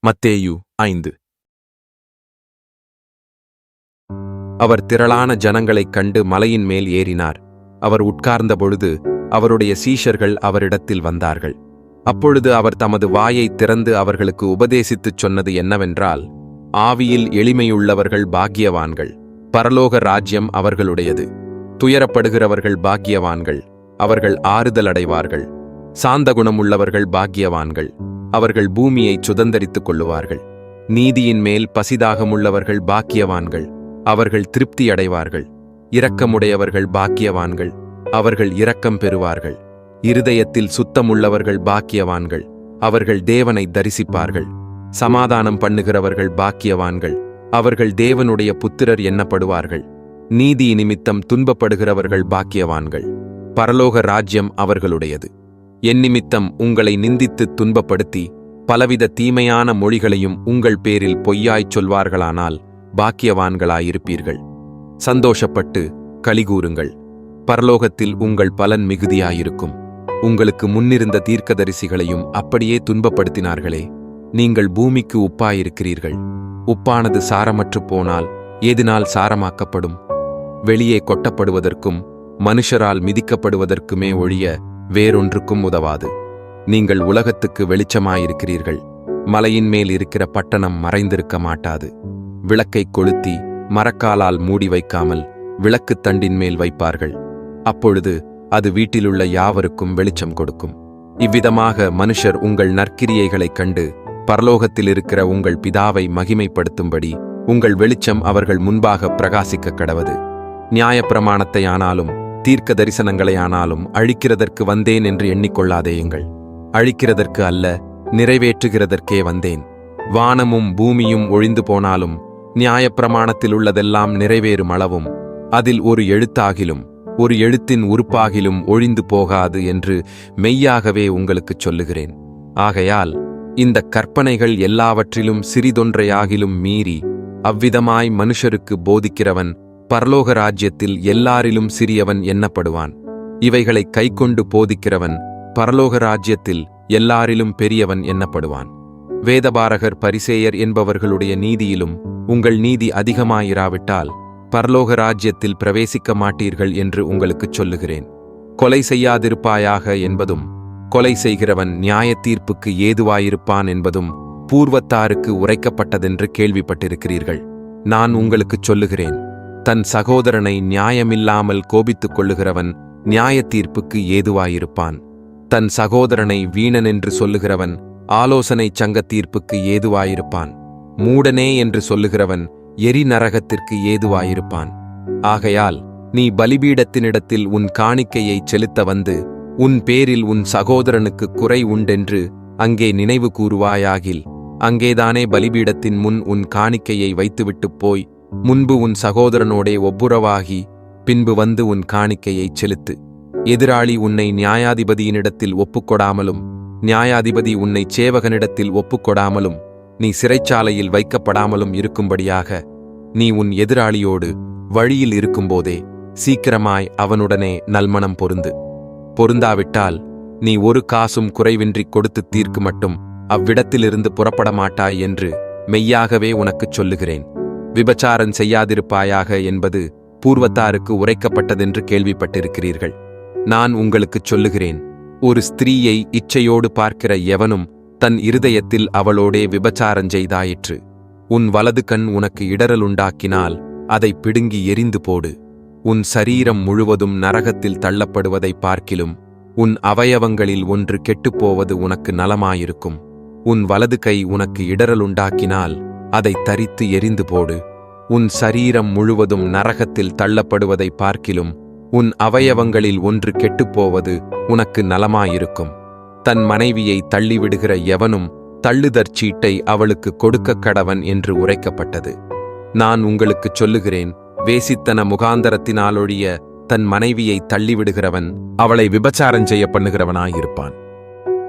மத்தேயு 5. அவர் திரளான ஜனங்களைக் கண்டு மலையின் மேல் ஏறினார். அவர் உட்கார்ந்தபொழுது அவருடைய சீஷர்கள் அவரிடத்தில் வந்தார்கள். அப்பொழுது அவர் தமது வாயைத் திறந்து அவர்களுக்கு உபதேசித்துச் சொன்னது என்னவென்றால், ஆவியில் எளிமையுள்ளவர்கள் பாக்கியவான்கள், பரலோக ராஜ்யம் அவர்களுடையது. துயரப்படுகிறவர்கள் பாக்கியவான்கள், அவர்கள் ஆறுதலடைவார்கள். சாந்தகுணமுள்ளவர்கள் பாக்கியவான்கள், அவர்கள் பூமியைச் சுதந்தரித்துக் கொள்ளுவார்கள். நீதியின் மேல் பசிதாகமுள்ளவர்கள் பாக்கியவான்கள், அவர்கள் திருப்தி அடைவார்கள். இரக்கமுடையவர்கள் பாக்கியவான்கள், அவர்கள் இரக்கம் பெறுவார்கள். இருதயத்தில் சுத்தமுள்ளவர்கள் பாக்கியவான்கள், அவர்கள் தேவனை தரிசிப்பார்கள். சமாதானம் பண்ணுகிறவர்கள் பாக்கியவான்கள், அவர்கள் தேவனுடைய புத்திரர் எண்ணப்படுவார்கள். நீதி நிமித்தம் துன்பப்படுகிறவர்கள் பாக்கியவான்கள், பரலோக ராஜ்யம் அவர்களுடையது. என் நிமித்தம் உங்களை நிந்தித்து துன்பப்படுத்தி பலவித தீமையான மொழிகளையும் உங்கள் பேரில் பொய்யாய்ச் சொல்வார்களானால் பாக்கியவான்களாயிருப்பீர்கள். சந்தோஷப்பட்டு களிகூருங்கள், பரலோகத்தில் உங்கள் பலன் மிகுதியாயிருக்கும். உங்களுக்கு முன்னிருந்த தீர்க்கதரிசிகளையும் அப்படியே துன்பப்படுத்தினார்களே. நீங்கள் பூமிக்கு உப்பாயிருக்கிறீர்கள். உப்பானது சாரமற்று போனால் ஏதினால் சாரமாக்கப்படும்? வெளியே கொட்டப்படுவதற்கும் மனுஷரால் மிதிக்கப்படுவதற்குமே ஒழிய வேறொன்றுக்கும் உதவாது. நீங்கள் உலகத்துக்கு வெளிச்சமாயிருக்கிறீர்கள். மலையின் மேல் இருக்கிற பட்டணம் மறைந்திருக்க மாட்டாது. விளக்கைக் கொளுத்தி மரக்காலால் மூடி வைக்காமல் விளக்குத் தண்டின் மேல் வைப்பார்கள். அப்பொழுது அது வீட்டிலுள்ள யாவருக்கும் வெளிச்சம் கொடுக்கும். இவ்விதமாக மனுஷர் உங்கள் நற்கிரியைகளைக் கண்டு பரலோகத்தில் இருக்கிற உங்கள் பிதாவை மகிமைப்படுத்தும்படி உங்கள் வெளிச்சம் அவர்கள் முன்பாக பிரகாசிக்க கடவது. நியாயப்பிரமாணத்தை ஆனாலும் தீர்க்க தரிசனங்களை ஆனாலும் அழிக்கிறதற்கு வந்தேன் என்று எண்ணிக்கொள்ளாதேயுங்கள். அழிக்கிறதற்கு அல்ல, நிறைவேற்றுகிறதற்கே வந்தேன். வானமும் பூமியும் ஒழிந்து போனாலும் நியாயப்பிரமாணத்தில் உள்ளதெல்லாம் நிறைவேறும் அளவும் அதில் ஒரு எழுத்தாகிலும் ஒரு எழுத்தின் உறுப்பாகிலும் ஒழிந்து போகாது என்று மெய்யாகவே உங்களுக்குச் சொல்லுகிறேன். ஆகையால் இந்த கற்பனைகள் எல்லாவற்றிலும் சிறிதொன்றையாகிலும் மீறி அவ்விதமாய் மனுஷருக்கு போதிக்கிறவன் பரலோக ராஜ்யத்தில் எல்லாரிலும் சிறியவன் எண்ணப்படுவான். இவைகளை கைக்கொண்டு போதிக்கிறவன் பரலோக ராஜ்யத்தில் எல்லாரிலும் பெரியவன் எண்ணப்படுவான். வேதபாரகர் பரிசேயர் என்பவர்களுடைய நீதியிலும் உங்கள் நீதி அதிகமாயிராவிட்டால் பரலோக ராஜ்யத்தில் பிரவேசிக்க மாட்டீர்கள் என்று உங்களுக்குச் சொல்லுகிறேன். கொலை செய்யாதிருப்பாயாக என்பதும் கொலை செய்கிறவன் நியாய தீர்ப்புக்கு ஏதுவாயிருப்பான் என்பதும் பூர்வத்தாருக்கு உரைக்கப்பட்டதென்று கேள்விப்பட்டிருக்கிறீர்கள். நான் உங்களுக்குச் சொல்லுகிறேன், தன் சகோதரனை நியாயமில்லாமல் கோபித்துக் கொள்ளுகிறவன் நியாய தீர்ப்புக்கு ஏதுவாயிருப்பான். தன் சகோதரனை வீணன் என்று சொல்லுகிறவன் ஆலோசனை சங்க தீர்ப்புக்கு ஏதுவாயிருப்பான். மூடனே என்று சொல்லுகிறவன் எரி நரகத்திற்கு ஏதுவாயிருப்பான். ஆகையால் நீ பலிபீடத்தினிடத்தில் உன் காணிக்கையைச் செலுத்த வந்து உன் பேரில் உன் சகோதரனுக்கு குறை உண்டென்று அங்கே நினைவு கூறுவாயாகில், அங்கேதானே பலிபீடத்தின் முன் உன் காணிக்கையை வைத்துவிட்டுப் போய் முன்பு உன் சகோதரனோடே ஒப்புரவாகி பின்பு வந்து உன் காணிக்கையைச் செலுத்து. எதிராளி உன்னை நியாயாதிபதியினிடத்தில் ஒப்புக்கொடாமலும் நியாயாதிபதி உன்னை சேவகனிடத்தில் ஒப்புக்கொடாமலும் நீ சிறைச்சாலையில் வைக்கப்படாமலும் இருக்கும்படியாக நீ உன் எதிராளியோடு வழியில் இருக்கும்போதே சீக்கிரமாய் அவனுடனே நல்மணம் பொருந்து. பொருந்தாவிட்டால் நீ ஒரு காசும் குறைவின்றி கொடுத்து தீர்க்கு மட்டும் அவ்விடத்திலிருந்து புறப்பட மாட்டாய் என்று மெய்யாகவே உனக்குச் சொல்லுகிறேன். விபச்சாரம் செய்யாதிருப்பாயாக என்பது பூர்வத்தாருக்கு உரைக்கப்பட்டதென்று கேள்விப்பட்டிருக்கிறீர்கள். நான் உங்களுக்குச் சொல்லுகிறேன், ஒரு ஸ்திரீயை இச்சையோடு பார்க்கிற எவனும் தன் இருதயத்தில் அவளோடே விபச்சாரம் செய்தாயிற்று. உன் வலது கண் உனக்கு இடரலுண்டாக்கினால் அதை பிடுங்கி எரிந்து போடு. உன் சரீரம் முழுவதும் நரகத்தில் தள்ளப்படுவதை பார்க்கிலும் உன் அவயவங்களில் ஒன்று கெட்டுப்போவது உனக்கு நலமாயிருக்கும். உன் வலது கை உனக்கு இடரலுண்டாக்கினால் அதை தரித்து எரிந்து போடு. உன் சரீரம் முழுவதும் நரகத்தில் தள்ளப்படுவதை பார்க்கிலும் உன் அவயவங்களில் ஒன்று கெட்டுப்போவது உனக்கு நலமாயிருக்கும். தன் மனைவியை தள்ளிவிடுகிற எவனும் தள்ளுதற் சீட்டை அவளுக்கு கொடுக்க கடவன் என்று உரைக்கப்பட்டது. நான் உங்களுக்குச் சொல்லுகிறேன், வேசித்தன முகாந்தரத்தினாலொழிய தன் மனைவியை தள்ளிவிடுகிறவன் அவளை விபச்சாரம் செய்ய பண்ணுகிறவனாயிருப்பான்.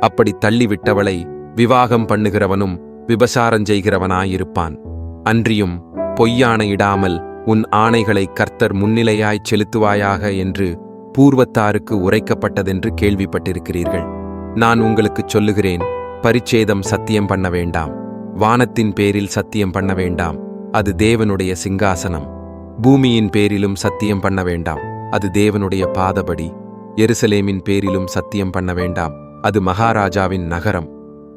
அப்படி தள்ளிவிட்டவளை விவாகம் பண்ணுகிறவனும் விபசாரம் செய்கிறவனாயிருப்பான். அன்றியும் பொய்யாணையிடாமல் உன் ஆணைகளை கர்த்தர் முன்னிலையாய்ச் செலுத்துவாயாக என்று பூர்வத்தாருக்கு உரைக்கப்பட்டதென்று கேள்விப்பட்டிருக்கிறீர்கள். நான் உங்களுக்குச் சொல்லுகிறேன், பரிச்சேதம் சத்தியம் பண்ண வேண்டாம். வானத்தின் பேரில் சத்தியம் பண்ண வேண்டாம், அது தேவனுடைய சிங்காசனம். பூமியின் பேரிலும் சத்தியம் பண்ண வேண்டாம், அது தேவனுடைய பாதபடி. எருசலேமின் பேரிலும் சத்தியம் பண்ண வேண்டாம், அது மகாராஜாவின் நகரம்.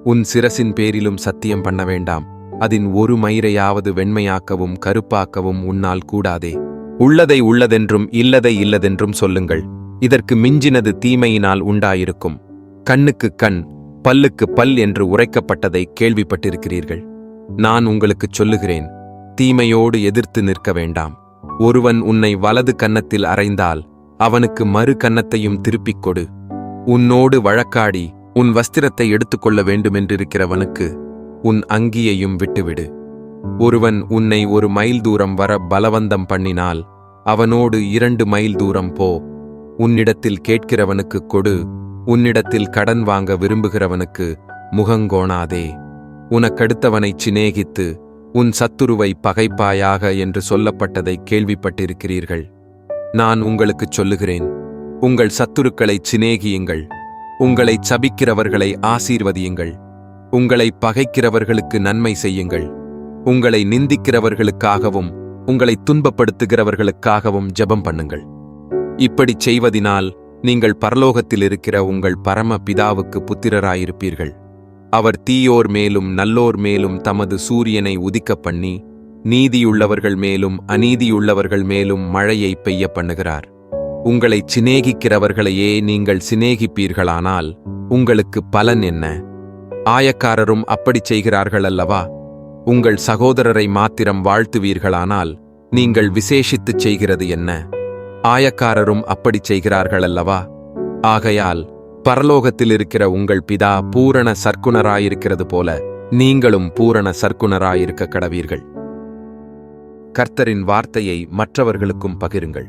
உன் சிரசின் பேரிலும் சத்தியம் பண்ண வேண்டாம், அதன் ஒரு மயிரையாவது வெண்மையாக்கவும் கருப்பாக்கவும் உன்னால் கூடாதே. உள்ளதை உள்ளதென்றும் இல்லதை இல்லதென்றும் சொல்லுங்கள். இதற்கு மிஞ்சினது தீமையினால் உண்டாயிருக்கும். கண்ணுக்கு கண், பல்லுக்கு பல் என்று உரைக்கப்பட்டதை கேள்விப்பட்டிருக்கிறீர்கள். நான் உங்களுக்குச் சொல்லுகிறேன், தீமையோடு எதிர்த்து நிற்க வேண்டாம். ஒருவன் உன்னை வலது கன்னத்தில் அறைந்தால் அவனுக்கு மறு கன்னத்தையும் திருப்பிக் கொடு. உன்னோடு வழக்காடி உன் வஸ்திரத்தை எடுத்துக்கொள்ள வேண்டுமென்றிருக்கிறவனுக்கு உன் அங்கியையும் விட்டுவிடு. ஒருவன் உன்னை 1 மைல் தூரம் வர பலவந்தம் பண்ணினால் அவனோடு 2 மைல் தூரம் போ. உன்னிடத்தில் கேட்கிறவனுக்கு கொடு, உன்னிடத்தில் கடன் வாங்க விரும்புகிறவனுக்கு முகங்கோணாதே. உனக்கடுத்தவனைச் சிநேகித்து உன் சத்துருவை பகைப்பாயாக என்று சொல்லப்பட்டதை கேள்விப்பட்டிருக்கிறீர்கள். நான் உங்களுக்குச் சொல்லுகிறேன், உங்கள் சத்துருக்களைச் சிநேகியுங்கள், உங்களைச் சபிக்கிறவர்களை ஆசீர்வதியுங்கள், உங்களை பகைக்கிறவர்களுக்கு நன்மை செய்யுங்கள், உங்களை நிந்திக்கிறவர்களுக்காகவும் உங்களை துன்பப்படுத்துகிறவர்களுக்காகவும் ஜெபம் பண்ணுங்கள். இப்படிச் செய்வதினால் நீங்கள் பரலோகத்தில் இருக்கிற உங்கள் பரம பிதாவுக்கு புத்திரராயிருப்பீர்கள். அவர் தீயோர் மேலும் நல்லோர் மேலும் தமது சூரியனை உதிக்கப் பண்ணி நீதியுள்ளவர்கள் மேலும் அநீதியுள்ளவர்கள் மேலும் மழையை பெய்ய பண்ணுகிறார். உங்களைச் சிநேகிக்கிறவர்களையே நீங்கள் சிநேகிப்பீர்களானால் உங்களுக்கு பலன் என்ன? ஆயக்காரரும் அப்படிச் செய்கிறார்கள் அல்லவா? உங்கள் சகோதரரை மாத்திரம் வாழ்த்துவீர்களானால் நீங்கள் விசேஷித்துச் செய்கிறது என்ன? ஆயக்காரரும் அப்படிச் செய்கிறார்கள் அல்லவா? ஆகையால் பரலோகத்தில் இருக்கிற உங்கள் பிதா பூரண சற்குணராயிருக்கிறது போல நீங்களும் பூரண சற்குணராயிருக்க கடவீர்கள். கர்த்தரின் வார்த்தையை மற்றவர்களுக்கும் பகிருங்கள்.